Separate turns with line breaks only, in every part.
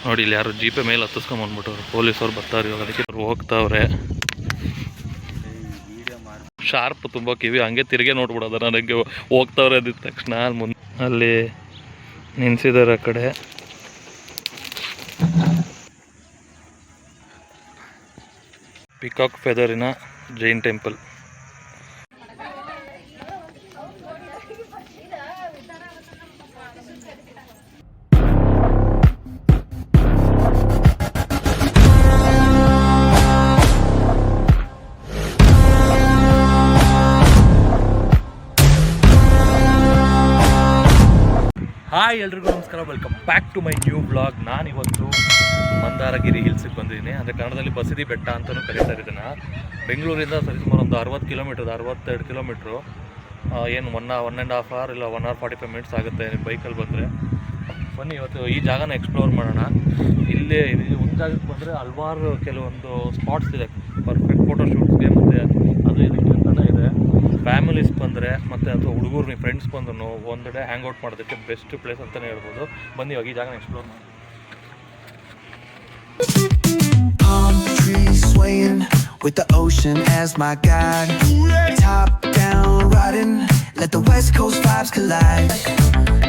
ನೋಡಿ ಇಲ್ಲಿ ಯಾರು ಜೀಪೆ ಮೇಲೆ ಹತ್ತಿಸ್ಕೊಂಬಂದ್ಬಿಟ್ಟವ್ರು, ಪೊಲೀಸವ್ರು ಬರ್ತಾರೆ ಇವಾಗ, ಅದಕ್ಕೆ ಅವ್ರು ಹೋಗ್ತಾವ್ರೆ. ಶಾರ್ಪ್ ತುಂಬ ಕಿವಿ, ಹಂಗೆ ತಿರುಗಿ ನೋಡ್ಬಿಡೋದು ನನಗೆ ಹೋಗ್ತಾವ್ರೆ ಅಂದಿದ ತಕ್ಷಣ. ಮುಂದೆ ಅಲ್ಲಿ ನಿನ್ಸಿದ್ದಾರೆ ಆ ಕಡೆ. ಪಿಕಾಕ್ ಫೆದರಿನ ಜೈನ್ ಟೆಂಪಲ್. ಹಾಯ್ ಎಲ್ರಿಗೂ ನಮಸ್ಕಾರ, welcome back to my new blog. ನಾನಿವತ್ತು ಮಂದಾರಗಿರಿ ಹಿಲ್ಸಿಗೆ ಬಂದಿದ್ದೀನಿ. ಅಂದರೆ ಕನ್ನಡದಲ್ಲಿ ಬಸದಿ ಬೆಟ್ಟ ಅಂತಲೂ ಕರೀತಾರೆ ಇದನ್ನು. ಬೆಂಗಳೂರಿಂದ ಸರಿಸುಮಾರು ಒಂದು 60 ಕಿಲೋಮೀಟ್ರ್, 62 ಕಿಲೋಮೀಟ್ರು. ಏನು 1.5 ಅವರ್ ಇಲ್ಲ 1 hour 45 minutes ಆಗುತ್ತೆ ನಿಮ್ಮ ಬೈಕಲ್ಲಿ ಬಂದರೆ. ಬನ್ನಿ ಇವತ್ತು ಈ ಜಾಗನ ಎಕ್ಸ್ಪ್ಲೋರ್ ಮಾಡೋಣ. ಇಲ್ಲೇ ಒಂದು ಜಾಗಕ್ಕೆ ಬಂದರೆ ಹಲವಾರು ಕೆಲವೊಂದು ಸ್ಪಾಟ್ಸ್ ಇದೆ ಪರ್ಫೆಕ್ಟ್ ಫೋಟೋಶೂಟ್ಸ್ಗೆ, ಮತ್ತು ಅದು ಇದಕ್ಕೆ ಅಂತಲೇ ಇದೆ. ಫ್ಯಾಮಿಲೀಸ್ ಬಂದರೆ ಮತ್ತು ಅಥವಾ ಹುಡುಗರು ನಿಮ್ಮ ಫ್ರೆಂಡ್ಸ್ ಬಂದ್ರು ಒಂದು ಡೇ ಹ್ಯಾಂಗ್ ಔಟ್ ಮಾಡೋದಕ್ಕೆ ಬೆಸ್ಟ್ ಪ್ಲೇಸ್ ಅಂತಲೇ ಹೇಳ್ಬೋದು. ಬನ್ನಿ ಇವಾಗ ಈ ಜಾಗನ ಎಕ್ಸ್ಪ್ಲೋರ್ ಮಾಡಿ. With the ocean as my guide, top down riding, let the west coast vibes collide.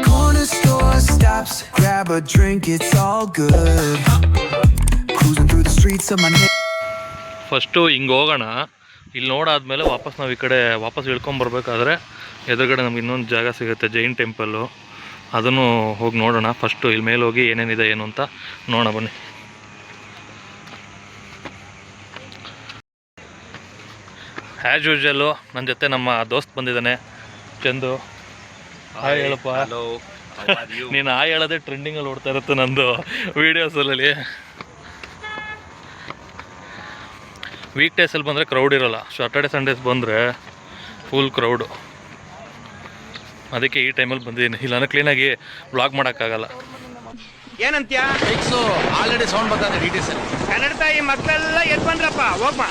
Corner store stops, grab a drink, it's all good. Cruising through the streets of my first ಹಿಂಗೆ ಹೋಗೋಣ. ಇಲ್ಲಿ ನೋಡಾದ್ಮೇಲೆ ವಾಪಸ್ ನಾವು ಈ ಕಡೆ ವಾಪಸ್ ಇಳ್ಕೊಂಬರ್ಬೇಕಾದ್ರೆ ಎದುರುಗಡೆ ನಮ್ಗೆ ಇನ್ನೊಂದು ಜಾಗ ಸಿಗುತ್ತೆ, ಜೈನ್ ಟೆಂಪಲ್ಲು. ಅದನ್ನು ಹೋಗಿ ನೋಡೋಣ. ಫಸ್ಟು ಇಲ್ಲಿ ಮೇಲೆ ಹೋಗಿ ಏನೇನಿದೆ ಏನು ಅಂತ ನೋಡೋಣ ಬನ್ನಿ. ಆ್ಯಸ್ ಯೂಶ್ವಲ್ಲು ನನ್ನ ಜೊತೆ ನಮ್ಮ ದೋಸ್ತ್ ಬಂದಿದ್ದಾನೆ, ಚಂದು. ಹಾಯ್ ಹೇಳಪ್ಪ. ನೀನು ಹಾಯ್ ಹೇಳೋದೇ ಟ್ರೆಂಡಿಂಗಲ್ಲಿ ಓಡ್ತಾ ಇರುತ್ತೆ ನಂದು ವೀಡಿಯೋಸಲ್ಲಿ. ವೀಕ್ ಡೇಸಲ್ಲಿ ಬಂದರೆ ಕ್ರೌಡ್ ಇರೋಲ್ಲ, ಸಾಟರ್ಡೆ ಸಂಡೇಸ್ ಬಂದರೆ ಫುಲ್ ಕ್ರೌಡು. ಅದಕ್ಕೆ ಈ ಟೈಮಲ್ಲಿ ಬಂದಿದ್ದೀನಿ, ಇಲ್ಲಾಂದ್ರೆ ಕ್ಲೀನಾಗಿ ಬ್ಲಾಗ್ ಮಾಡೋಕ್ಕಾಗಲ್ಲ.
ಏನಂತ್ಯಾ ಆಲ್ರೆಡಿ ಸೌಂಡ್ ಬರ್ತಾನೆ ಡಿಟಿಎಸ್ ಅಲ್ಲಿ. ಕನ್ನಡ ತಾಯಿ ಮಕ್ಕಳೆಲ್ಲ ಎದ್ದು ಬಂದ್ರಪ್ಪ, ಹೋಗ್ಮ.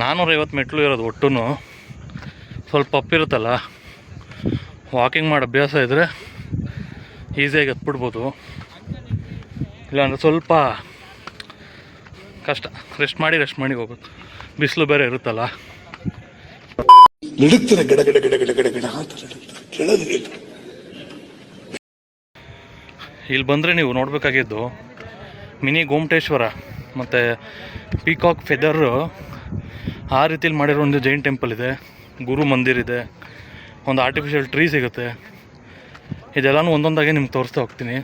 $450 ಮೆಟ್ಲು ಇರೋದು ಒಟ್ಟು. ಸ್ವಲ್ಪ ಅಪ್ಪಿರುತ್ತಲ್ಲ, ವಾಕಿಂಗ್ ಮಾಡೋ ಅಭ್ಯಾಸ ಇದ್ದರೆ ಈಸಿಯಾಗಿ ಹತ್ಬಿಡ್ಬೋದು. ಇಲ್ಲಾಂದರೆ ಸ್ವಲ್ಪ ಕಷ್ಟ. ರೆಸ್ಟ್ ಮಾಡಿ ಹೋಗ್ಬೇಕು. ಬಿಸಿಲು ಬೇರೆ ಇರುತ್ತಲ್ಲ. ಇಲ್ಲಿ ಬಂದರೆ ನೀವು ನೋಡಬೇಕಾಗಿದ್ದು ಮಿನಿ ಗೋಮಟೇಶ್ವರ ಮತ್ತು ಪೀಕಾಕ್ ಫೆದರು. ಆ ರೀತಿಯಲ್ಲಿ ಮಾಡಿರೋ ಒಂದು ಜೈನ್ ಟೆಂಪಲ್ ಇದೆ, ಗುರು ಮಂದಿರ್ ಇದೆ, ಒಂದು ಆರ್ಟಿಫಿಷಿಯಲ್ ಟ್ರೀ ಸಿಗುತ್ತೆ. ಇದೆಲ್ಲನೂ ಒಂದೊಂದಾಗೆ ನಿಮ್ಗೆ ತೋರಿಸ್ತಾ ಹೋಗ್ತೀನಿ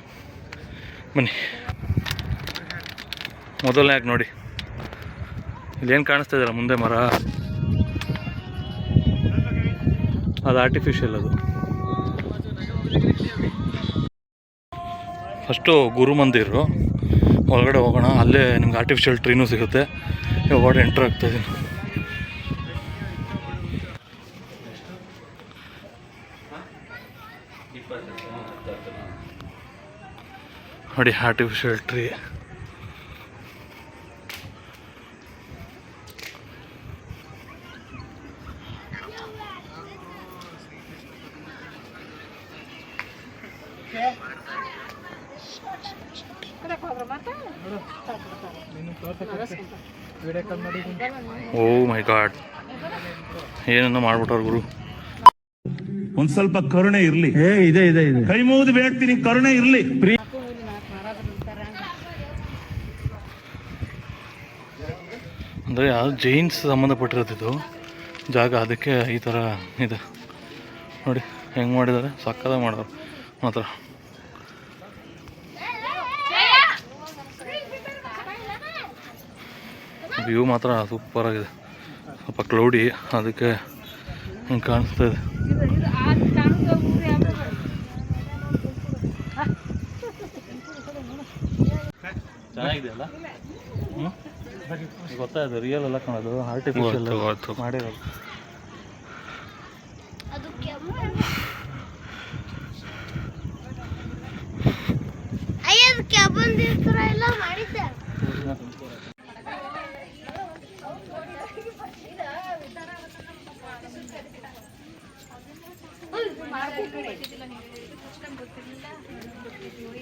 ಬನ್ನಿ. ಮೊದಲನೇ ಯಾಕೆ ನೋಡಿ, ಇಲ್ಲೇನು ಕಾಣಿಸ್ತಾ ಇದೆಯಲ್ಲ ಮುಂದೆ ಮರ, ಅದು ಆರ್ಟಿಫಿಷಿಯಲ್. ಅದು ಫಸ್ಟು ಗುರು ಮಂದಿರು ಒಳಗಡೆ ಹೋಗೋಣ. ಅಲ್ಲೇ ನಿಮ್ಗೆ ಆರ್ಟಿಫಿಷಿಯಲ್ ಟ್ರೀನೂ ಸಿಗುತ್ತೆ. ಇವಾಗ ಎಂಟ್ರ್ ಆಗ್ತಾಯಿದ್ದೀನಿ. ನೋಡಿ ಆರ್ಟಿಫಿಷಿಯಲ್ ಟ್ರೀ. ಓ ಮೈ ಗಾಡ್, ಏನನ್ನ ಮಾಡ್ಬಿಟ್ಟವ್ರು ಗುರು.
ಒಂದ್ ಸ್ವಲ್ಪ ಕರುಣೆ ಇರ್ಲಿ. ಇದೆ ಕೈ ಮುಗಿದು ಬೇಡ್ತೀನಿ, ಕರುಣೆ ಇರ್ಲಿ.
ಅಂದರೆ ಯಾವುದು ಜೈನ್ಸ್ ಸಂಬಂಧಪಟ್ಟಿರೋದಿದು ಜಾಗ, ಅದಕ್ಕೆ ಈ ಥರ ಇದೆ. ನೋಡಿ ಹೆಂಗೆ ಮಾಡಿದ್ದಾರೆ, ಸಕ್ಕದಾಗಿ ಮಾಡೋರು ಮಾತ್ರ. ವ್ಯೂ ಮಾತ್ರ ಸೂಪರಾಗಿದೆ. ಸ್ವಲ್ಪ ಕ್ಲೌಡಿ, ಅದಕ್ಕೆ ಹಿಂಗೆ ಕಾಣಿಸ್ತಾ ಇದೆ. ಚೆನ್ನಾಗಿದೆಯಲ್ಲ. ಗೊತ್ತಾಯ್ತು, ರಿಯಲ್ ಎಲ್ಲ ಕಾಣೋದು, ಆರ್ಟಿಫಿಷಿಯಲ್ ಮಾಡಿರೋದು.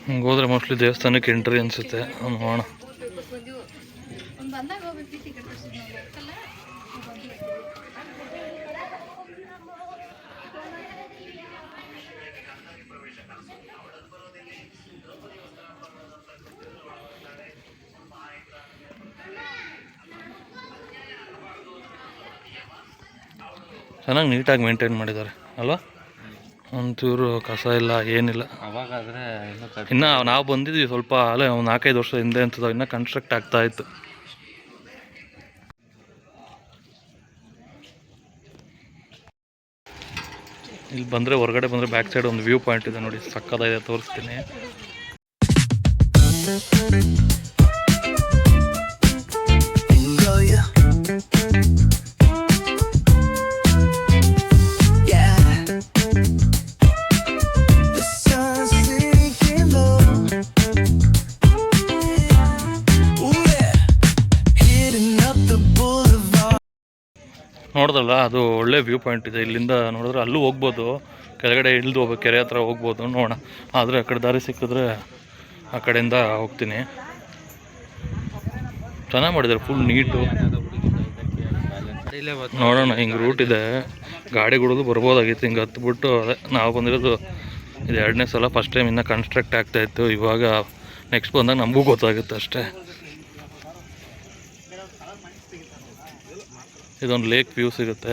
ಹಿಂಗೆ ಹೋದ್ರೆ ಮೋಸ್ಟ್ಲಿ ದೇವಸ್ಥಾನಕ್ಕೆ ಎಂಟ್ರಿ ಅನ್ಸುತ್ತೆ. ನೋಡೋಣ. ಚೆನ್ನಾಗಿ ನೀಟಾಗಿ ಮೇಂಟೈನ್ ಮಾಡಿದ್ದಾರೆ ಅಲ್ವಾ? ಒಂಚೂರು ಕಸ ಇಲ್ಲ, ಏನಿಲ್ಲ.
ಅವಾಗಾದರೆ
ಇನ್ನು ನಾವು ಬಂದಿದ್ವಿ ಸ್ವಲ್ಪ ಅಲ್ಲೇ ಒಂದು 4-5 ವರ್ಷ ಹಿಂದೆ ಅಂತದ, ಇನ್ನೂ ಕನ್ಸ್ಟ್ರಕ್ಟ್ ಆಗ್ತಾ ಇತ್ತು. ಇಲ್ಲಿ ಬಂದರೆ, ಹೊರಗಡೆ ಬಂದರೆ ಬ್ಯಾಕ್ ಸೈಡ್ ಒಂದು ವ್ಯೂ ಪಾಯಿಂಟ್ ಇದೆ ನೋಡಿ, ಸಕ್ಕತ್ತಾಗಿದೆ, ತೋರಿಸ್ತೀನಿ. ನೋಡಿದ್ರಲ್ಲ, ಅದು ಒಳ್ಳೆ ವ್ಯೂ ಪಾಯಿಂಟ್ ಇದೆ. ಇಲ್ಲಿಂದ ನೋಡಿದ್ರೆ ಅಲ್ಲೂ ಹೋಗ್ಬೋದು, ಕೆಳಗಡೆ ಇಳಿದು ಹೋಗ್ಬೇಕು, ಕೆರೆ ಹತ್ರ ಹೋಗ್ಬೋದು. ನೋಡೋಣ, ಆದರೆ ಆ ಕಡೆ ದಾರಿ ಸಿಕ್ಕಿದ್ರೆ ಆ ಕಡೆಯಿಂದ ಹೋಗ್ತೀನಿ. ಚೆನ್ನಾಗಿ ಮಾಡಿದ್ದಾರೆ, ಫುಲ್ ನೀಟು. ನೋಡೋಣ, ಹಿಂಗೆ ರೂಟ್ ಇದೆ, ಗಾಡಿಗಳು ಬರ್ಬೋದಾಗಿತ್ತು. ಹಿಂಗೆ ಹತ್ಬಿಟ್ಟು, ಅದೇ ನಾವು ಬಂದಿರೋದು ಇದು 2ನೇ ಸಲ. ಫಸ್ಟ್ ಟೈಮ್ ಇನ್ನೂ ಕನ್ಸ್ಟ್ರಕ್ಟ್ ಆಗ್ತಾಯಿತ್ತು. ಇವಾಗ ನೆಕ್ಸ್ಟ್ ಬಂದಾಗ ನಮಗೂ ಗೊತ್ತಾಗುತ್ತೆ ಅಷ್ಟೇ. ಇದೊಂದು ಲೇಕ್ ವ್ಯೂ ಸಿಗುತ್ತೆ.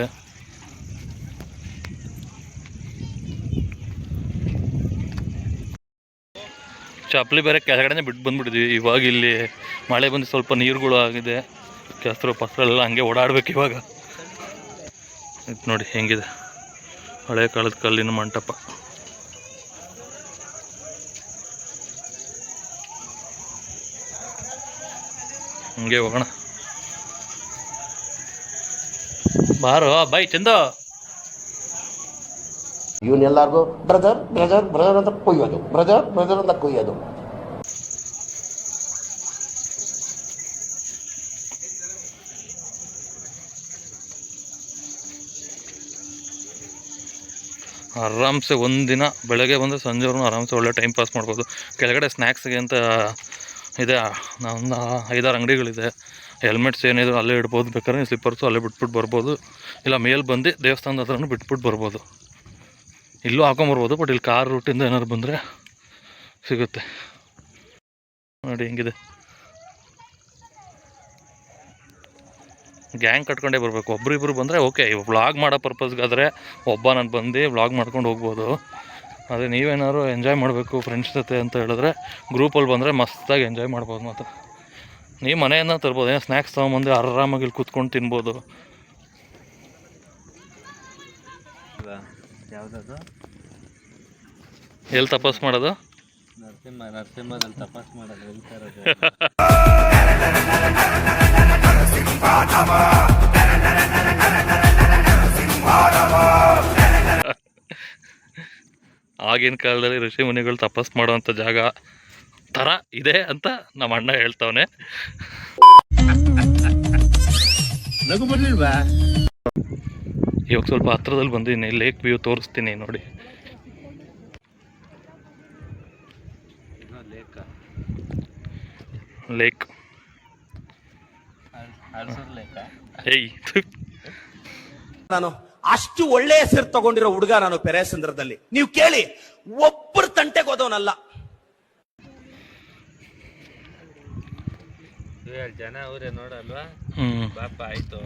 ಚಪ್ಪಲಿ ಬೇರೆ ಕೆಳಗಡೆನೇ ಬಿಟ್ಟು ಬಂದ್ಬಿಟ್ಟಿದ್ವಿ. ಇವಾಗ ಇಲ್ಲಿ ಮಳೆ ಬಂದು ಸ್ವಲ್ಪ ನೀರುಗಳು ಆಗಿದೆ, ಕೆಸರು ಪಸರೆಲ್ಲ ಹಂಗೆ ಓಡಾಡ್ಬೇಕು ಇವಾಗ. ಇದು ನೋಡಿ ಹೆಂಗಿದೆ, ಹಳೆ ಕಾಲದ ಕಲ್ಲಿನ ಮಂಟಪ. ಹಂಗೆ ಹೋಗೋಣ. ಬಾರೋ ಬೈ ಚಂದ.
ಇವನ್ನೆಲ್ಲರಿಗೂ ಬ್ರದರ್ ಬ್ರದರ್ ಬ್ರದರ್ ಅಂತ ಕೊಯ್ಯೋದು, ಬ್ರದರ್ ಬ್ರದರ್ ಅಂತ ಕೊಯ್ಯೋದು.
ಆರಾಮ್ಸೆ ಒಂದಿನ ಬೆಳಗ್ಗೆ ಬಂದರೆ ಸಂಜೆವರೆಗೂ ಆರಾಮ್ಸೆ ಒಳ್ಳೆ ಟೈಮ್ ಪಾಸ್ ಮಾಡ್ಬೋದು. ಕೆಳಗಡೆ ಸ್ನ್ಯಾಕ್ಸ್ಗೆ ಅಂತ ಇದೆ, ಒಂದು 5-6 ಅಂಗಡಿಗಳಿದೆ. ಹೆಲ್ಮೆಟ್ಸ್ ಏನಿದ್ರು ಅಲ್ಲೇ ಇಡ್ಬೋದು, ಬೇಕಾದ್ರೆ ಸ್ಲಿಪ್ಪರ್ಸು ಅಲ್ಲೇ ಬಿಟ್ಬಿಟ್ಟು ಬರ್ಬೋದು. ಇಲ್ಲ ಮೇಲೆ ಬಂದು ದೇವಸ್ಥಾನದ ಹತ್ರನೂ ಬಿಟ್ಬಿಟ್ಟು ಬರ್ಬೋದು. ಇಲ್ಲೂ ಹಾಕೊಂಬರ್ಬೋದು, ಬಟ್ ಇಲ್ಲಿ ಕಾರ್ ರೂಟಿಂದ ಏನಾದ್ರು ಬಂದರೆ ಸಿಗುತ್ತೆ. ನೋಡಿ ಹೆಂಗಿದೆ, ಗ್ಯಾಂಗ್ ಕಟ್ಕೊಂಡೇ ಬರಬೇಕು. ಒಬ್ರಿಬ್ರು ಬಂದರೆ ಓಕೆ, ವ್ಲಾಗ್ ಮಾಡೋ ಪರ್ಪಸ್ಗಾದರೆ ಒಬ್ಬ ನಾನು ಬಂದು ವ್ಲಾಗ್ ಮಾಡ್ಕೊಂಡು ಹೋಗ್ಬೋದು. ಅದೇ ನೀವೇನಾದ್ರು ಎಂಜಾಯ್ ಮಾಡಬೇಕು ಫ್ರೆಂಡ್ಸ್ ಜೊತೆ ಅಂತ ಹೇಳಿದ್ರೆ ಗ್ರೂಪಲ್ಲಿ ಬಂದರೆ ಮಸ್ತಾಗಿ ಎಂಜಾಯ್ ಮಾಡ್ಬೋದು. ಮತ್ತು ನೀವು ಮನೆಯಿಂದ ತರ್ಬೋದು, ಏನೋ ಸ್ನ್ಯಾಕ್ಸ್ ತೊಗೊಂಬಂದು ಆರಾಮಾಗಿ ಇಲ್ಲಿ ಕೂತ್ಕೊಂಡು ತಿನ್ಬೋದು.
ಯಾವುದದು
ಎಲ್ಲಿ ತಪಾಸ್ ಮಾಡೋದು?
ನರಸಿಂಹದಲ್ಲಿ ತಪಾಸ್ ಮಾಡೋದು ಹೇಳ್ತಾರೆ. ಆಗಿನ ಕಾಲದಲ್ಲಿ ಋಷಿ ಮುನಿಗಳು ತಪಸ್ ಮಾಡುವಂಥ ಜಾಗ ಥರ ಇದೆ ಅಂತ ನಮ್ಮ ಅಣ್ಣ ಹೇಳ್ತಾವನೆ. ಇವಾಗ ಸ್ವಲ್ಪ ಹತ್ರದಲ್ಲಿ ಬಂದಿದ್ದೀನಿ, ಲೇಕ್ ವ್ಯೂ ತೋರಿಸ್ತೀನಿ ನೋಡಿ. ಲೇಕ್ ಏಯ್,
ನಾನು ಅಷ್ಟು ಒಳ್ಳೆ ಹೆಸರು ತಗೊಂಡಿರೋ ಹುಡುಗ ನಾನು ಪೆರೇಸಂದ್ರದಲ್ಲಿ. ನೀವು ಕೇಳಿ, ಒಬ್ಬರು ತಂಟೆಗೆ ಹೋದವನಲ್ಲ.
ಜನ ಅವರೇ ನೋಡಲ್ವಾ? ಪಾಪ ಆಯ್ತು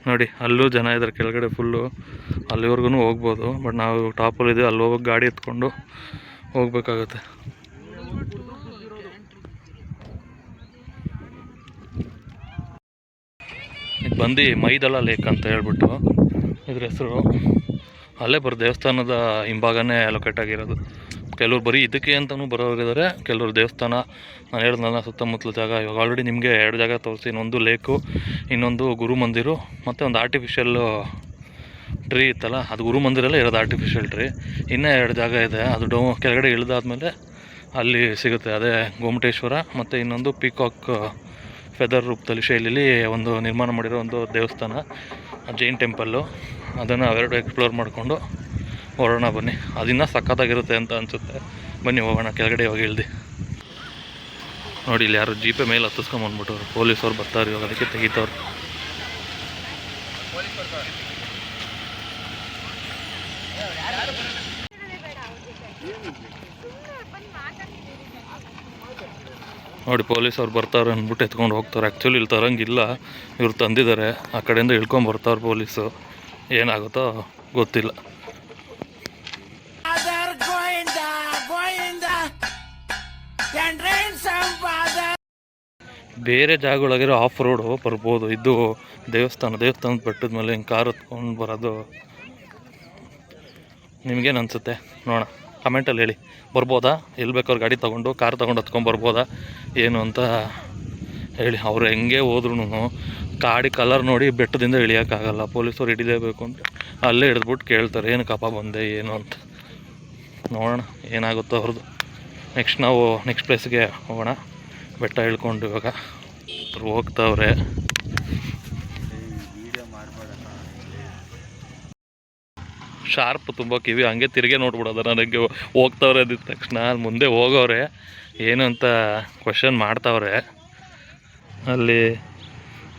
ನೋಡಿ, ಅಲ್ಲೂ ಜನ ಇದ್ದಾರೆ ಕೆಳಗಡೆ ಫುಲ್ಲು. ಅಲ್ಲಿವರೆಗೂ ಹೋಗ್ಬೋದು, ಬಟ್ ನಾವು ಟಾಪಲ್ಲಿದ್ದೀವಿ, ಅಲ್ಲಿ ಹೋಗಿ ಗಾಡಿ ಎತ್ಕೊಂಡು ಹೋಗ್ಬೇಕಾಗತ್ತೆ. ಇದು ಬಂದು ಮೈದಳ ಲೇಕ್ ಅಂತ ಹೇಳ್ಬಿಟ್ಟು ಇದ್ರ ಹೆಸರು. ಅಲ್ಲೇ ದೇವಸ್ಥಾನದ ಹಿಂಭಾಗನೇ ಲೊಕೇಟ್ ಆಗಿರೋದು.
ಕೆಲವ್ರು ಬರೀ ಇದಕ್ಕೆ ಅಂತಲೂ ಬರೋರಿದ್ದಾರೆ, ಕೆಲವರು ದೇವಸ್ಥಾನ. ನಾನು ಹೇಳಿದ್ನಲ್ಲ ಸುತ್ತಮುತ್ತಲ ಜಾಗ. ಇವಾಗ ಆಲ್ರೆಡಿ ನಿಮಗೆ 2 ಜಾಗ ತೋರಿಸ್ತೀನಿ. ಒಂದು ಲೇಕು, ಇನ್ನೊಂದು ಗುರು ಮಂದಿರು, ಮತ್ತು ಒಂದು ಆರ್ಟಿಫಿಷಿಯಲ್ ಟ್ರೀ ಇತ್ತಲ್ಲ, ಅದು ಗುರು ಮಂದಿರಲ್ಲೇ ಇರೋದು ಆರ್ಟಿಫಿಷಿಯಲ್ ಟ್ರೀ. ಇನ್ನೂ 2 ಜಾಗ ಇದೆ, ಅದು ಕೆಳಗಡೆ ಇಳಿದಾದ್ಮೇಲೆ ಅಲ್ಲಿ ಸಿಗುತ್ತೆ. ಅದೇ ಗೊಮ್ಮಟೇಶ್ವರ ಮತ್ತು ಇನ್ನೊಂದು ಪೀಕಾಕ್ ಫೆದರ್ ರೂಪದಲ್ಲಿ ಶೈಲಿಲಿ ಒಂದು ನಿರ್ಮಾಣ ಮಾಡಿರೋ ಒಂದು ದೇವಸ್ಥಾನ, ಜೈನ್ ಟೆಂಪಲ್ಲು. ಅದನ್ನು ಅವೆರಡು ಎಕ್ಸ್ಪ್ಲೋರ್ ಮಾಡಿಕೊಂಡು ಹೊರಡೋಣ ಬನ್ನಿ. ಅದಿನ್ನೂ ಸಖತ್ತಾಗಿರುತ್ತೆ ಅಂತ ಅನಿಸುತ್ತೆ. ಬನ್ನಿ ಹೋಗೋಣ ಕೆಳಗಡೆ ಹೋಗಿ ಇಳ್ದು. ನೋಡಿ ಇಲ್ಲಿ ಯಾರು ಜೀಪೆ ಮೇಲೆ ಹತ್ತಿಸ್ಕೊಂಬಂದ್ಬಿಟ್ಟವ್ರು. ಪೊಲೀಸವ್ರು ಬರ್ತಾರೆ ಇವಾಗ, ಅದಕ್ಕೆ ತೆಗಿತವ್ರು. ನೋಡಿ ಪೊಲೀಸವ್ರು ಬರ್ತಾರೆ ಅಂದ್ಬಿಟ್ಟು ಎತ್ಕೊಂಡು ಹೋಗ್ತಾರೆ. ಆ್ಯಕ್ಚುಲಿ ಇಲ್ಲಿ ತರಂಗಿಲ್ಲ, ಇವ್ರು ತಂದಿದ್ದಾರೆ. ಆ ಕಡೆಯಿಂದ ಇಳ್ಕೊಂಡು ಬರ್ತಾರೆ ಪೊಲೀಸು. ಏನಾಗುತ್ತೋ ಗೊತ್ತಿಲ್ಲ. ಬೇರೆ ಜಾಗಗಳಾಗಿರೋ ಆಫ್ ರೋಡು ಬರ್ಬೋದು. ಇದು ದೇವಸ್ಥಾನದ ಬೆಟ್ಟದ ಮೇಲೆ ಹಿಂಗೆ ಕಾರ್ ಹತ್ಕೊಂಡು ಬರೋದು ನಿಮಗೇನು ಅನಿಸುತ್ತೆ ನೋಡೋಣ, ಕಮೆಂಟಲ್ಲಿ ಹೇಳಿ. ಬರ್ಬೋದಾ? ಎಲ್ಲಿ ಬೇಕಾದ್ರೆ ಗಾಡಿ ತೊಗೊಂಡು ಕಾರ್ ತೊಗೊಂಡು ಹತ್ಕೊಂಡು ಬರ್ಬೋದಾ ಏನು ಅಂತ ಹೇಳಿ. ಅವ್ರು ಹೆಂಗೆ ಹೋದ್ರೂ ಗಾಡಿ ಕಲರ್ ನೋಡಿ ಬೆಟ್ಟದಿಂದ ಇಳಿಯೋಕ್ಕಾಗಲ್ಲ. ಪೊಲೀಸರು ಹಿಡಿಲೇಬೇಕು ಅಂತ ಅಲ್ಲೇ ಹಿಡಿದ್ಬಿಟ್ಟು ಕೇಳ್ತಾರೆ, ಏನಕ್ಕಪ್ಪ ಬಂದೆ ಏನು ಅಂತ. ನೋಡೋಣ ಏನಾಗುತ್ತೋ ಅವ್ರದ್ದು. ನಾವು ನೆಕ್ಸ್ಟ್ ಪ್ಲೇಸ್ಗೆ ಹೋಗೋಣ. ಬೆಟ್ಟ ಇಳ್ಕೊಂಡು ಇವಾಗ ಅವ್ರು ಹೋಗ್ತಾವ್ರೆ. ಶಾರ್ಪ್ ತುಂಬ ಕಿವಿ, ಹಂಗೆ ತಿರುಗಿ ನೋಡ್ಬಿಡೋದು ನನಗೆ. ಹೋಗ್ತಾವ್ರೆ ಅಂದಿದ ತಕ್ಷಣ ಮುಂದೆ ಹೋಗೋರೆ ಏನು ಅಂತ ಕ್ವಶನ್ ಮಾಡ್ತಾವ್ರೆ. ಅಲ್ಲಿ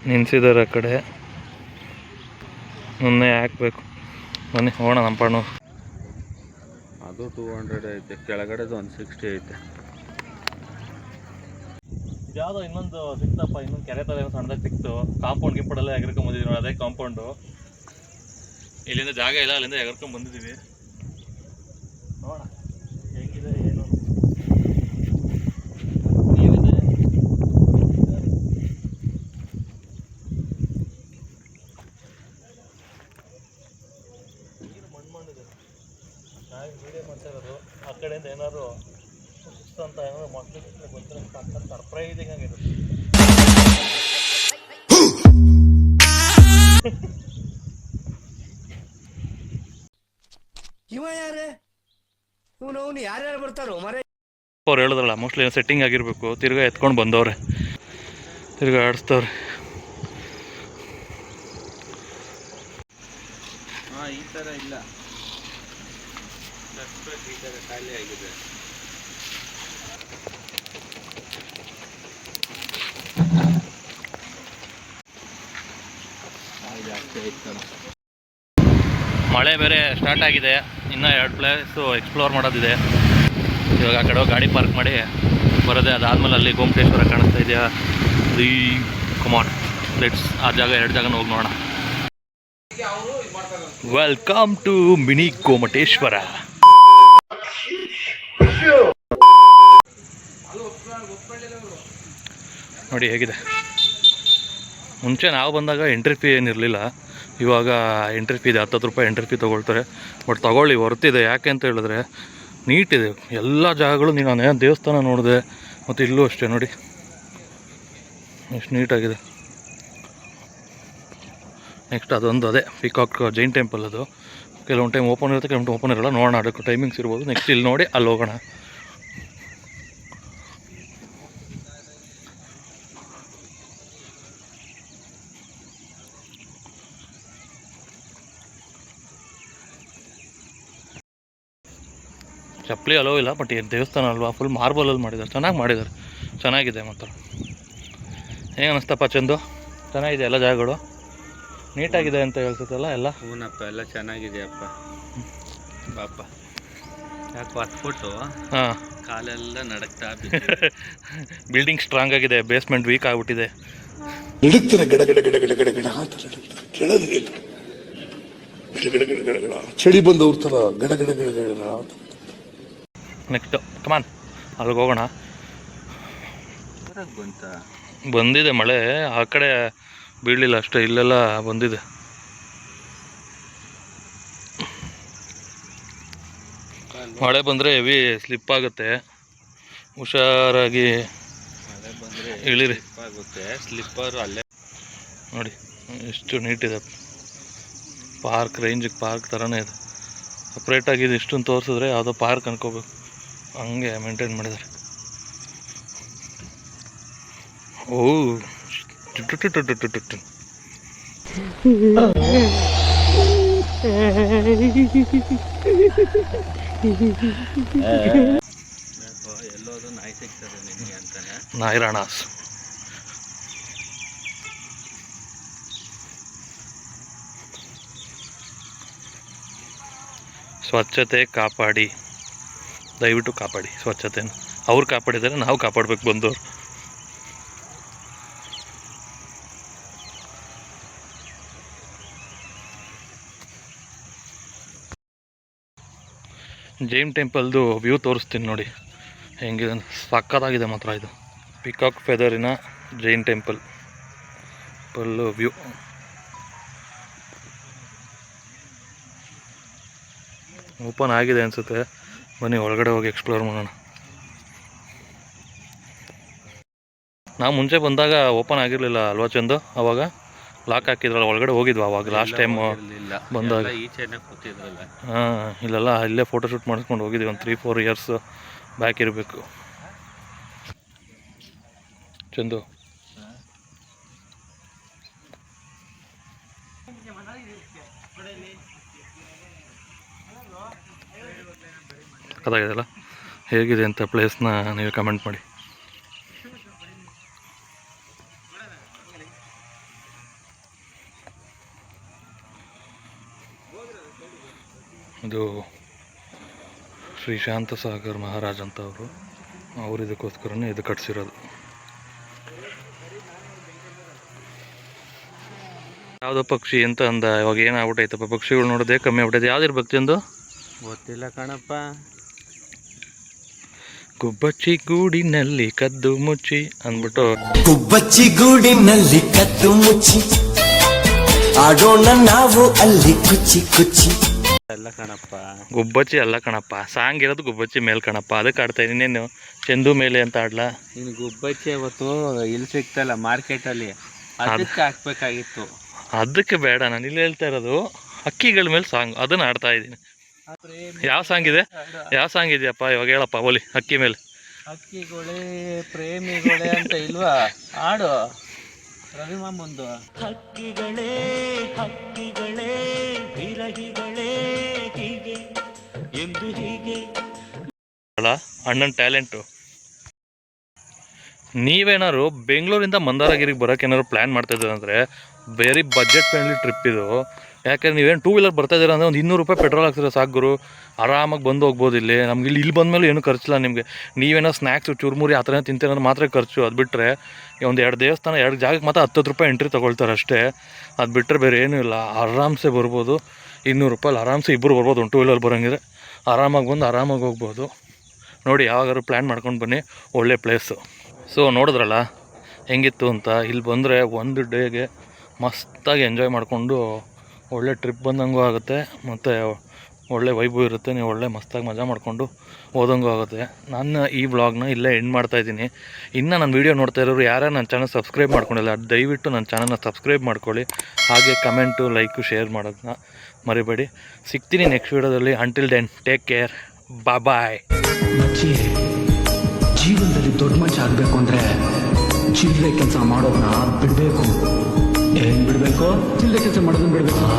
ನಿನ್ಸಿದ್ದಾರೆ ಆ ಕಡೆ. ಮೊನ್ನೆ ಹಾಕ್ಬೇಕು. ಬನ್ನಿ ಹೋಗೋಣ. ನಂಪಣ್ಣು
ಅದು 200 ಐತೆ, ಕೆಳಗಡೆದು 160 ಐತೆ.
ಯಾವುದೋ ಇನ್ನೊಂದು ಸಿಕ್ತಪ್ಪ, ಇನ್ನೊಂದು ಕೆರೆ ಥರ ಸಣ್ಣದಾಗಿ ಸಿಕ್ತು. ಕಾಂಪೌಂಡ್ ಗಿಂಪೌಂಡೆಲ್ಲ ಎಗರ್ಕೊಂಡ್ ಬಂದಿದ್ದೀವಿ ನೋಡಿ, ಅದೇ ಕಾಂಪೌಂಡು. ಇಲ್ಲಿಂದ ಜಾಗ ಇಲ್ಲ, ಅಲ್ಲಿಂದ ಎಗರ್ಕೊಂಡ್ ಬಂದಿದ್ದೀವಿ. ನೋಡೋಣ ಹೇಗಿದೆ ಏನು. ಮಣ್ಣಿದೆ, ನಾನು ವೀಡಿಯೋ ಮಾಡ್ತಾ ಇರೋದು. ಆ ಕಡೆಯಿಂದ ಏನಾದ್ರು ಅಂತ ಏನಾದ್ರು ಮಕ್ಕಳಿಗೆ ಗೊತ್ತಿರೋ ಸರ್ಪ್ರೈಸಿಂಗ್ ಆಗಿರುತ್ತೆ.
ಇವ ಯಾರೇ ಇವನು ಯಾರ್ಯಾರು ಬರ್ತಾರೋ ಮರೆ.
ಅವ್ರು ಹೇಳಿದ್ರಲ್ಲ ಮೋಸ್ಟ್ಲಿ ಸೆಟ್ಟಿಂಗ್ ಆಗಿರ್ಬೇಕು. ತಿರ್ಗಾ ಎತ್ಕೊಂಡು ಬಂದವ್ರೆ, ತಿರ್ಗಾ ಆಡಿಸ್ತವ್ರೆ.
ಈ ಥರ ಇಲ್ಲ, ಈ ಥರ ಖಾಲಿ ಆಗಿದೆ.
ಮಳೆ ಬೇರೆ ಸ್ಟಾರ್ಟ್ ಆಗಿದೆ. ಇನ್ನೂ 2 ಪ್ಲೇಸು ಎಕ್ಸ್ಪ್ಲೋರ್ ಮಾಡೋದಿದೆ. ಇವಾಗ ಆ ಕಡೆ ಗಾಡಿ ಪಾರ್ಕ್ ಮಾಡಿ ಬರೋದೆ. ಅದಾದಮೇಲೆ ಅಲ್ಲಿ ಗೊಮ್ಮಟೇಶ್ವರ ಕಾಣಿಸ್ತಾ ಇದೆಯಾ, ಈ ಕಮಾನ್ ಲೆಟ್ಸ್ ಆ ಜಾಗ 2 ಜಾಗನ ಹೋಗಿ ನೋಡೋಣ. Welcome to mini Gommateshwara. ನೋಡಿ ಹೇಗಿದೆ. ಮುಂಚೆ ನಾವು ಬಂದಾಗ ಎಂಟ್ರಿ ಫೀ ಏನಿರಲಿಲ್ಲ, ಇವಾಗ ಎಂಟ್ರಿ ಫೀ ಇದೆ. 10 ರೂಪಾಯಿ ಎಂಟ್ರಿ ಫೀ ತೊಗೊಳ್ತಾರೆ. ಬಟ್ ತೊಗೊಳ್ಳಿ, ವರ್ತಿದೆ. ಯಾಕೆ ಅಂತ ಹೇಳಿದ್ರೆ ನೀಟಿದೆ ಎಲ್ಲ ಜಾಗಗಳು. ನಾನು ದೇವಸ್ಥಾನ ನೋಡಿದೆ, ಮತ್ತು ಇಲ್ಲೂ ಅಷ್ಟೇ ನೋಡಿ ಎಷ್ಟು ನೀಟಾಗಿದೆ. ನೆಕ್ಸ್ಟ್ ಅದೊಂದು ಅದೇ ಪಿಕಾಕ್ ಜೈನ್ ಟೆಂಪಲ್. ಅದು ಕೆಲವೊಂದು ಟೈಮ್ ಓಪನ್ ಇರುತ್ತೆ, ಕೆಲವೊಂದು ಓಪನ್ ಇರೋಲ್ಲ. ನೋಡೋಣ, ಅದಕ್ಕೆ ಟೈಮಿಂಗ್ಸ್ ಇರ್ಬೋದು. ನೆಕ್ಸ್ಟ್ ಇಲ್ಲಿ ನೋಡಿ ಅಲ್ಲಿ ಹೋಗೋಣ. ಚಪ್ಪಲಿ ಅಲೋ ಇಲ್ಲ, ಬಟ್ ಏನು ದೇವಸ್ಥಾನ ಅಲ್ವಾ, ಫುಲ್ ಮಾರ್ಬಲಲ್ಲಿ ಮಾಡಿದ್ದಾರೆ. ಚೆನ್ನಾಗಿ ಮಾಡಿದ್ದಾರೆ, ಚೆನ್ನಾಗಿದೆ. ಮಾತ್ರ ಹೇಗೆ ಅನ್ನಿಸ್ತಪ್ಪ ಚಂದು? ಚೆನ್ನಾಗಿದೆ ಎಲ್ಲ ಜಾಗಗಳು, ನೀಟಾಗಿದೆ ಅಂತ ಹೇಳ್ತೈತಲ್ಲ ಎಲ್ಲ.
ಹೂನಪ್ಪ, ಎಲ್ಲ ಚೆನ್ನಾಗಿದೆಯಪ್ಪ. ಬಾಪ ಯಾಕೆ ಹೊತ್ಬಿಟ್ಟು
ಹಾಂ,
ಕಾಲೆಲ್ಲ ನಡಕ್ತಾ
ಬಿಲ್ಡಿಂಗ್ ಸ್ಟ್ರಾಂಗ್ ಆಗಿದೆ, ಬೇಸ್ಮೆಂಟ್ ವೀಕ್ ಆಗಿಬಿಟ್ಟಿದೆ.
ಚಳಿ ಬಂದವ್ರ ತರ ಗಡ ಗಡ ಗಡ ಗಡ.
ನೆಕ್ಸ್ಟ್ ಕಮಾನ್ ಅಲ್ಲಿಗೆ ಹೋಗೋಣ.
ಬಂತ
ಬಂದಿದೆ ಮಳೆ, ಆ ಕಡೆ ಬೀಳಲಿಲ್ಲ ಅಷ್ಟೇ, ಇಲ್ಲೆಲ್ಲ ಬಂದಿದೆ. ಮಳೆ ಬಂದರೆ ಹೆವಿ ಸ್ಲಿಪ್ ಆಗುತ್ತೆ, ಹುಷಾರಾಗಿ
ಮಳೆ ಬಂದರೆ
ಇಳಿರಿ.
ಆಗುತ್ತೆ. ಸ್ಲಿಪ್ಪರು ಅಲ್ಲೇ
ನೋಡಿ ಎಷ್ಟು ನೀಟಿದೆ ಪಾರ್ಕ್, ರೇಂಜಿಗೆ ಪಾರ್ಕ್ ಥರನೇ ಇದೆ. ಸಪ್ರೇಟಾಗಿ ಇದು ಇಷ್ಟೊಂದು ತೋರಿಸಿದ್ರೆ ಯಾವುದೋ ಪಾರ್ಕ್ ಅನ್ಕೋಬೇಕು, ಹಂಗೆ ಮೇಂಟೈನ್ ಮಾಡಿದ್ದಾರೆ. ಓ
ಎಲ್ಲೋದು ನಾಯಿ ಸಿಗ್ತದೆ ನಿಮಗೆ ಅಂತಾನೆ.
ನಾಯಿರಾಣಾಸ್. ಸ್ವಚ್ಛತೆ ಕಾಪಾಡಿ, ದಯವಿಟ್ಟು ಕಾಪಾಡಿ ಸ್ವಚ್ಛತೆನ. ಅವ್ರು ಕಾಪಾಡಿದ್ದಾರೆ, ನಾವು ಕಾಪಾಡ್ಬೇಕು ಬಂದವರು. ಜೈನ್ ಟೆಂಪಲ್ದು ವ್ಯೂ ತೋರಿಸ್ತೀನಿ ನೋಡಿ ಹೆಂಗಿದೆ, ಸಕ್ಕತ್ತಾಗಿದೆ ಮಾತ್ರ ಇದು. ಪಿಕಾಕ್ ಫೆದರಿನ Jain temple full view. Open ಆಗಿದೆ ಅನಿಸುತ್ತೆ, ಬನ್ನಿ ಒಳಗಡೆ ಹೋಗಿ ಎಕ್ಸ್ಪ್ಲೋರ್ ಮಾಡೋಣ. ನಾವು ಮುಂಚೆ ಬಂದಾಗ ಓಪನ್ ಆಗಿರಲಿಲ್ಲ ಅಲ್ವಾ ಚಂದು? ಅವಾಗ ಲಾಕ್ ಹಾಕಿದ್ರಲ್ಲ, ಒಳಗಡೆ ಹೋಗಿದ್ವಾ ಅವಾಗ ಲಾಸ್ಟ್ ಟೈಮ್ ಬಂದಾಗ?
ಈಚೆನೆ ಕೂತಿದ್ರಲ್ಲ.
ಹಾಂ, ಇಲ್ಲೆಲ್ಲ ಇಲ್ಲೇ ಫೋಟೋಶೂಟ್ ಮಾಡಿಸ್ಕೊಂಡು ಹೋಗಿದ್ವಿ, ಒಂದು 3-4 ಇಯರ್ಸ್ ಬ್ಯಾಕ್ ಇರಬೇಕು. ಚಂದು ಸಕ್ಕತ್ತಾಗಿದೆಯಲ್ಲ, ಹೇಗಿದೆ ಅಂತ ಪ್ಲೇಸ್ನ ನೀವು ಕಮೆಂಟ್ ಮಾಡಿ. ಇದು ಶ್ರೀ ಶಾಂತಸಾಗರ್ ಮಹಾರಾಜ್ ಅಂತ ಅವರು ಇದಕ್ಕೋಸ್ಕರನೇ ಇದು ಕಟ್ಸಿರೋದು. ಯಾವುದೋ ಪಕ್ಷಿ ಅಂತ ಅಂದ, ಇವಾಗ ಏನಾಗ್ಬಿಟ್ಟೈತಪ್ಪ, ಪಕ್ಷಿಗಳು ನೋಡೋದೇ ಕಮ್ಮಿ ಆಗ್ಬಿಟ್ಟೈತೆ. ಯಾವ್ದಿರ್ಬೇಕು ಚಂದು?
ಗೊತ್ತಿಲ್ಲ ಕಣಪ್ಪ.
ಗುಬ್ಬಚ್ಚಿ ಗೂಡಿನಲ್ಲಿ ಕದ್ದು ಮುಚ್ಚಿ ಅಂದ್ಬಿಟ್ಟು,
ಗುಬ್ಬಚ್ಚಿ ಗೂಡಿನಲ್ಲಿ ಕದ್ದು ಮುಚ್ಚಿ ಆಡೋಣ ನಾವು ಅಲ್ಲಿ ಕುಚ್ಚಿ ಕುಚ್ಚಿ.
ಎಲ್ಲ ಕಣಪ್ಪ,
ಗುಬ್ಬಚ್ಚಿ ಅಲ್ಲ ಕಣಪ್ಪ, ಸಾಂಗ್ ಇರೋದು ಗುಬ್ಬಚ್ಚಿ ಮೇಲೆ ಕಣಪ್ಪ, ಅದಕ್ಕೆ ಆಡ್ತಾ ಇನ್ನೇನು ಚಂದು ಮೇಲೆ ಅಂತ ಆಡ್ಲಾ?
ಇನ್ನು ಗುಬ್ಬಚ್ಚಿ ಅವತ್ತು ಇಲ್ಲಿ ಸಿಗ್ತಲ್ಲ ಮಾರ್ಕೆಟಲ್ಲಿ, ಅದಕ್ಕೆ ಹಾಕ್ಬೇಕಾಗಿತ್ತು.
ಅದಕ್ಕೆ ಬೇಡ, ನಾನು ಇಲ್ಲಿ ಹೇಳ್ತಾ ಇರೋದು ಹಕ್ಕಿಗಳ ಮೇಲೆ ಸಾಂಗ್, ಅದನ್ನ ಆಡ್ತಾ ಇದ್ದೀನಿ. ಯಾವ ಸಾಂಗ್ ಇದೆ, ಯಾವ ಸಾಂಗ್ ಇದೆಯಪ್ಪ ಇವಾಗ ಹೇಳಪ್ಪ ಓಲಿ. ಹಕ್ಕಿ ಮೇಲೆ
ಹಕ್ಕಿಗಳೇ ಪ್ರೇಮಿಗಳೇ ಅಂತ ಇಲ್ವಾ ಹಾಡು ರವಿ ಮಾಮಂದು?
ಹಕ್ಕಿಗಳೇ ಹಕ್ಕಿಗಳೇ ವಿರಹಿಗಳೇ ಹೀಗೆ ಎಂದು ಹೀಗೆ
ಅಲ್ಲ ಅಣ್ಣನ ಟ್ಯಾಲೆಂಟು. ನೀವೇನಾದ್ರು ಬೆಂಗಳೂರಿಂದ ಮಂದಾರಗಿರಿಗೆ ಬರೋಕೆ ಏನಾದ್ರು ಪ್ಲ್ಯಾನ್ ಮಾಡ್ತಾಯಿದ್ದೀರ ಅಂದರೆ ವೆರಿ ಬಜೆಟ್ ಫ್ರೆಂಡ್ಲಿ ಟ್ರಿಪ್ ಇದು. ಯಾಕಂದ್ರೆ ನೀವೇನು 2 ವೀಲರ್ ಬರ್ತಾಯಿದ್ದೀರ ಅಂದರೆ ಒಂದು 200 ರೂಪಾಯಿ ಪೆಟ್ರೋಲ್ ಹಾಕ್ತಿದ್ರೆ ಸಾಕು ಗುರು, ಆರಾಮಾಗಿ ಬಂದು ಹೋಗ್ಬೋದು. ನಮ್ಗೆ ಇಲ್ಲಿ ಬಂದಮೇಲೆ ಏನೂ ಖರ್ಚಿಲ್ಲ ನಿಮಗೆ. ನೀವೇನೋ ಸ್ನ್ಯಾಕ್ಸು ಚುರುಮುರಿ ಆ ಥರ ತಿಂತೀರ ಮಾತ್ರ ಖರ್ಚು. ಅದು ಬಿಟ್ಟರೆ ಒಂದು 2 ದೇವಸ್ಥಾನ 2 ಜಾಗಕ್ಕೆ ಮಾತ್ರ 10 ರೂಪಾಯಿ ಎಂಟ್ರಿ ತೊಗೊಳ್ತಾರೆ ಅಷ್ಟೇ. ಅದು ಬಿಟ್ಟರೆ ಬೇರೆ ಏನೂ ಇಲ್ಲ. ಆರಾಮ್ಸೆ ಬರ್ಬೋದು, 200 ರೂಪಾಯಲ್ಲಿ ಆರಾಮ್ಸೆ ಇಬ್ಬರು ಬರ್ಬೋದು. ಒಂದು 2 ವೀಲರ್ ಬರೋಂಗಿದ್ರೆ ಆರಾಮಾಗಿ ಬಂದು ಆರಾಮಾಗಿ ಹೋಗ್ಬೋದು. ನೋಡಿ, ಯಾವಾಗಾದ್ರು ಪ್ಲ್ಯಾನ್ ಮಾಡ್ಕೊಂಡು ಬನ್ನಿ, ಒಳ್ಳೆ ಪ್ಲೇಸು. ಸೊ ನೋಡಿದ್ರಲ್ಲ ಹೆಂಗಿತ್ತು ಅಂತ. ಇಲ್ಲಿ ಬಂದರೆ ಒಂದು ಡೇಗೆ ಮಸ್ತಾಗಿ ಎಂಜಾಯ್ ಮಾಡಿಕೊಂಡು ಒಳ್ಳೆ ಟ್ರಿಪ್ ಬಂದಂಗೂ ಆಗುತ್ತೆ, ಮತ್ತು ಒಳ್ಳೆ ವೈಬು ಇರುತ್ತೆ. ನೀವು ಒಳ್ಳೆ ಮಸ್ತಾಗಿ ಮಜಾ ಮಾಡಿಕೊಂಡು ಓದಂಗೂ ಆಗುತ್ತೆ. ನಾನು ಈ ವ್ಲಾಗ್ನ ಇಲ್ಲೇ ಎಂಡ್ ಮಾಡ್ತಾಯಿದ್ದೀನಿ. ಇನ್ನು ನನ್ನ ವೀಡಿಯೋ ನೋಡ್ತಾ ಇರೋರು ಯಾರು ನನ್ನ ಚಾನಲ್ ಸಬ್ಸ್ಕ್ರೈಬ್ ಮಾಡ್ಕೊಂಡಿಲ್ಲ, ದಯವಿಟ್ಟು ನನ್ನ ಚಾನಲ್ನ ಸಬ್ಸ್ಕ್ರೈಬ್ ಮಾಡ್ಕೊಳ್ಳಿ. ಹಾಗೆ ಕಮೆಂಟು, ಲೈಕು, ಶೇರ್ ಮಾಡೋದನ್ನ ಮರಿಬೇಡಿ. ಸಿಗ್ತೀನಿ ನೆಕ್ಸ್ಟ್ ವೀಡಿಯೋದಲ್ಲಿ. ಅಂಟಿಲ್ ದೆನ್ ಟೇಕ್ ಕೇರ್, ಬಾಯ್.
ಜೀವನದಲ್ಲಿ ದೊಡ್ಡ ಮನುಷ್ಯ ಆಗಬೇಕು ಅಂದರೆ ಚಿಲ್ಲರೆ ಕೆಲಸ ಮಾಡೋದನ್ನ ಬಿಡಬೇಕು. ಏನು ಬಿಡಬೇಕು? ಚಿಲ್ಲರೆ ಕೆಲಸ ಮಾಡೋದನ್ನ ಬಿಡಬೇಕು.